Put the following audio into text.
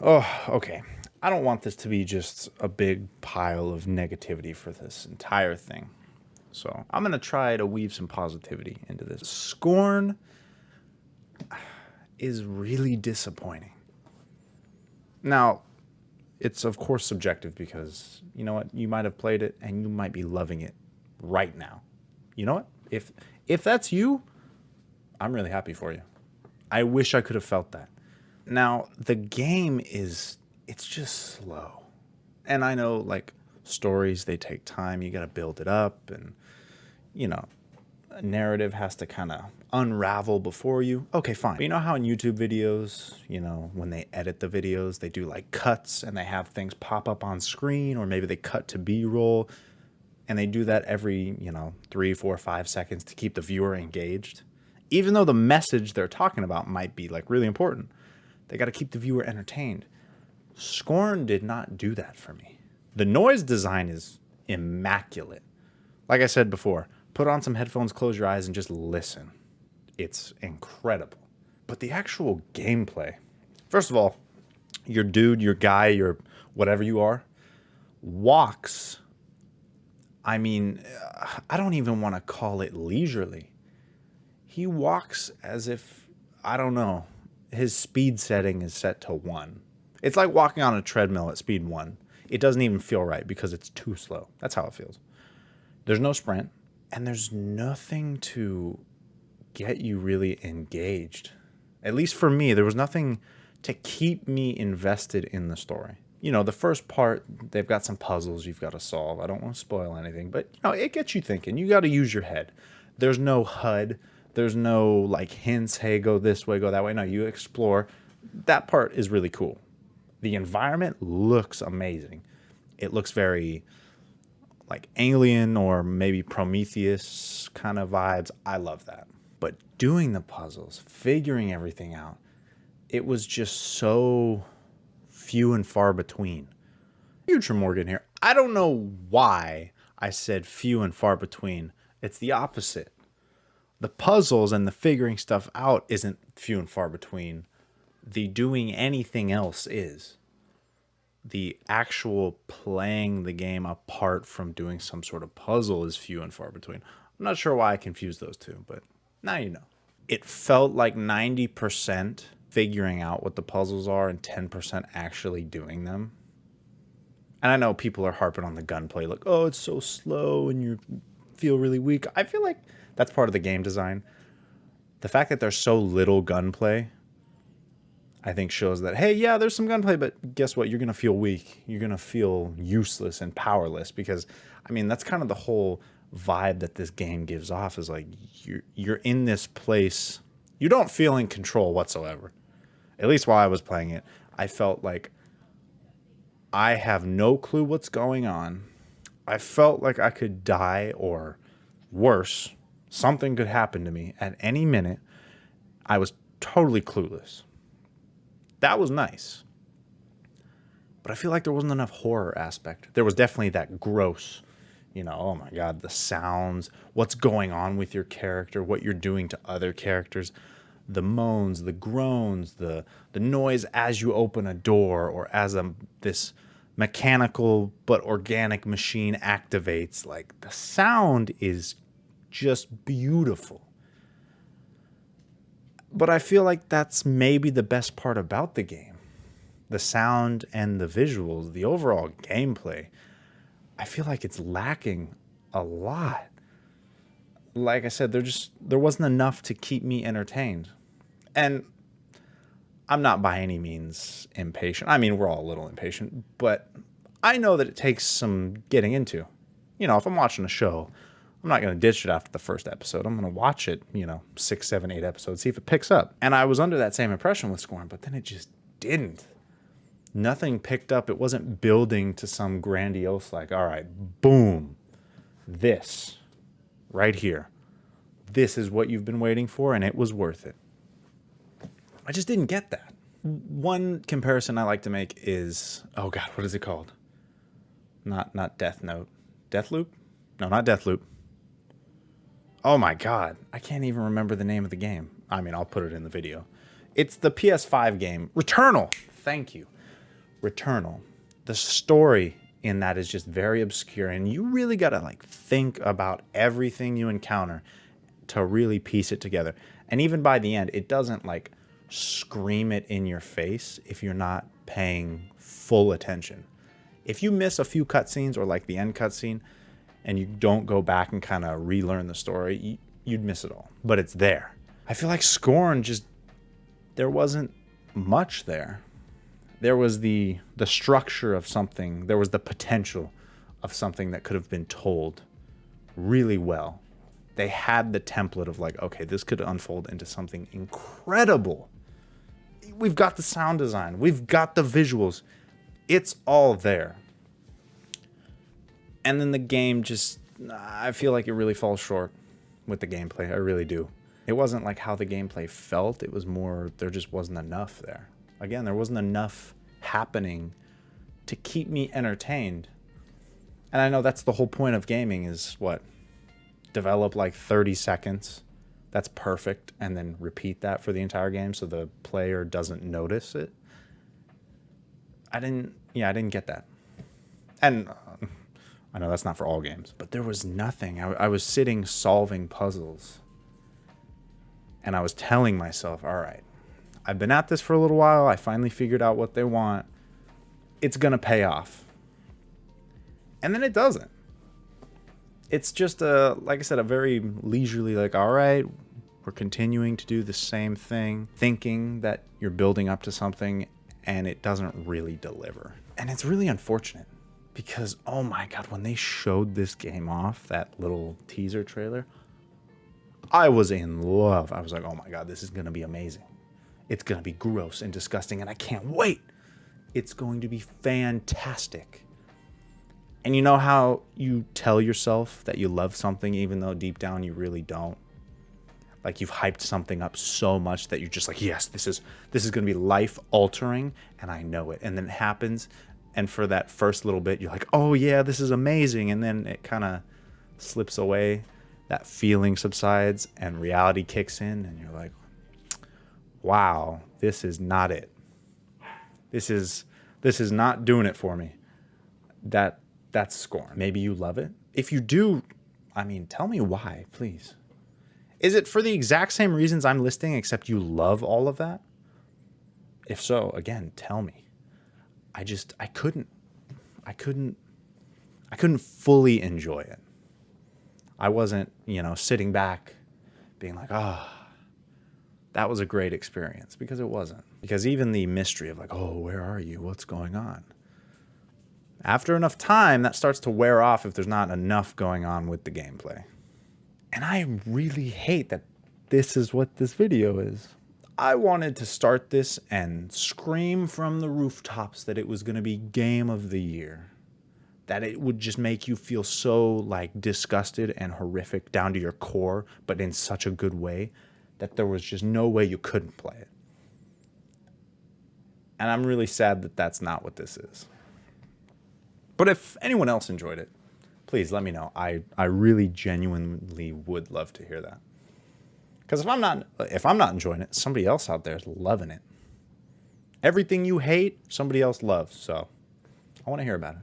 Oh, okay. I don't want this to be just a big pile of negativity for this entire thing. So I'm going to try to weave some positivity into this. Scorn is really disappointing. Now, it's of course subjective because, you know what, you might have played it and you might be loving it right now. You know what? If that's you, I'm really happy for you. I wish I could have felt that. Now, the game it's just slow. And I know, like, stories, they take time. You got to build it up and, you know, a narrative has to kind of unravel before you. Okay, fine. But you know how in YouTube videos, you know, when they edit the videos, they do like cuts and they have things pop up on screen, or maybe they cut to B-roll, and they do that every, 3, 4, 5 seconds to keep the viewer engaged. Even though the message they're talking about might be like really important, they got to keep the viewer entertained. Scorn did not do that for me. The noise design is immaculate. Like I said before, put on some headphones, close your eyes, and just listen. It's incredible. But the actual gameplay, first of all, your dude, your guy, your whatever you are, walks. I mean, I don't even want to call it leisurely. He walks as if, I don't know, his speed setting is set to 1. It's like walking on a treadmill at speed 1. It doesn't even feel right because it's too slow. That's how it feels. There's no sprint, and there's nothing to get you really engaged. At least for me, there was nothing to keep me invested in the story. You know, the first part, they've got some puzzles you've got to solve. I don't want to spoil anything, but, it gets you thinking. You got to use your head. There's no HUD. There's no, like, hints, hey, go this way, go that way. No, you explore. That part is really cool. The environment looks amazing. It looks very, like, Alien or maybe Prometheus kind of vibes. I love that. But doing the puzzles, figuring everything out, it was just so few and far between. Future Morgan here. I don't know why I said few and far between. It's the opposite. The puzzles and the figuring stuff out isn't few and far between. The doing anything else is. The actual playing the game apart from doing some sort of puzzle is few and far between. I'm not sure why I confused those two, but now you know. It felt like 90% figuring out what the puzzles are and 10% actually doing them. And I know people are harping on the gunplay, like, oh, it's so slow and you feel really weak. I feel like that's part of the game design. The fact that there's so little gunplay, I think shows that, hey, yeah, there's some gunplay, but guess what? You're going to feel weak. You're going to feel useless and powerless because, I mean, that's kind of the whole vibe that this game gives off is like you're in this place. You don't feel in control whatsoever. At least while I was playing it, I felt like I have no clue what's going on. I felt like I could die or worse, something could happen to me at any minute. I was totally clueless. That was nice. But I feel like there wasn't enough horror aspect. There was definitely that gross, oh my God, the sounds, what's going on with your character, what you're doing to other characters, the moans, the groans, the noise as you open a door or as this mechanical but organic machine activates. Like, the sound is just beautiful. But I feel like that's maybe the best part about the game. The sound and the visuals, the overall gameplay, I feel like it's lacking a lot. Like I said, there wasn't enough to keep me entertained. And I'm not by any means impatient. I mean, we're all a little impatient, but I know that it takes some getting into. If I'm watching a show, I'm not going to ditch it after the first episode. I'm going to watch it, 6, 7, 8 episodes, see if it picks up. And I was under that same impression with Scorn, but then it just didn't. Nothing picked up. It wasn't building to some grandiose, like, all right, boom, this right here. This is what you've been waiting for, and it was worth it. I just didn't get that. One comparison I like to make is, oh God, what is it called? Not Death Note. Deathloop? No, not Deathloop. Oh my God, I can't even remember the name of the game. I mean, I'll put it in the video. It's the PS5 game, Returnal. Thank you. Returnal. The story in that is just very obscure, and you really got to like think about everything you encounter to really piece it together. And even by the end, it doesn't like scream it in your face if you're not paying full attention. If you miss a few cutscenes or like the end cutscene and you don't go back and kind of relearn the story, you'd miss it all. But it's there. I feel like Scorn just, there wasn't much there. There was the structure of something. There was the potential of something that could have been told really well. They had the template of like, okay, this could unfold into something incredible. We've got the sound design. We've got the visuals. It's all there. And then the game just, I feel like it really falls short with the gameplay. I really do. It wasn't like how the gameplay felt. It was more, there just wasn't enough there. Again, there wasn't enough happening to keep me entertained. And I know that's the whole point of gaming is what? Develop like 30 seconds. That's perfect. And then repeat that for the entire game so the player doesn't notice it. I didn't get that. And I know that's not for all games, but there was nothing. I was sitting solving puzzles. And I was telling myself, all right, I've been at this for a little while. I finally figured out what they want. It's going to pay off. And then it doesn't. It's just like I said, a very leisurely, like, all right, we're continuing to do the same thing, thinking that you're building up to something, and it doesn't really deliver. And it's really unfortunate because, oh my God, when they showed this game off, that little teaser trailer, I was in love. I was like, oh my God, this is going to be amazing. It's going to be gross and disgusting, and I can't wait. It's going to be fantastic. And you know how you tell yourself that you love something even though deep down you really don't? Like you've hyped something up so much that you're just like, yes, this is going to be life altering, and I know it. And then it happens, and for that first little bit, you're like, oh yeah, this is amazing. And then it kind of slips away. That feeling subsides and reality kicks in, and you're like, wow, this is not it. This is not doing it for me. That's Scorn. Maybe you love it. If you do, I mean, tell me why, please. Is it for the exact same reasons I'm listing, except you love all of that? If so, again, tell me. I couldn't fully enjoy it. I wasn't, sitting back being like, that was a great experience, because it wasn't. Because even the mystery of like, oh, where are you? What's going on? After enough time, that starts to wear off if there's not enough going on with the gameplay. And I really hate that this is what this video is. I wanted to start this and scream from the rooftops that it was going to be game of the year. That it would just make you feel so like disgusted and horrific down to your core, but in such a good way that there was just no way you couldn't play it. And I'm really sad that that's not what this is. But if anyone else enjoyed it, please let me know. I really genuinely would love to hear that. Because if I'm not enjoying it, somebody else out there is loving it. Everything you hate, somebody else loves. So I want to hear about it.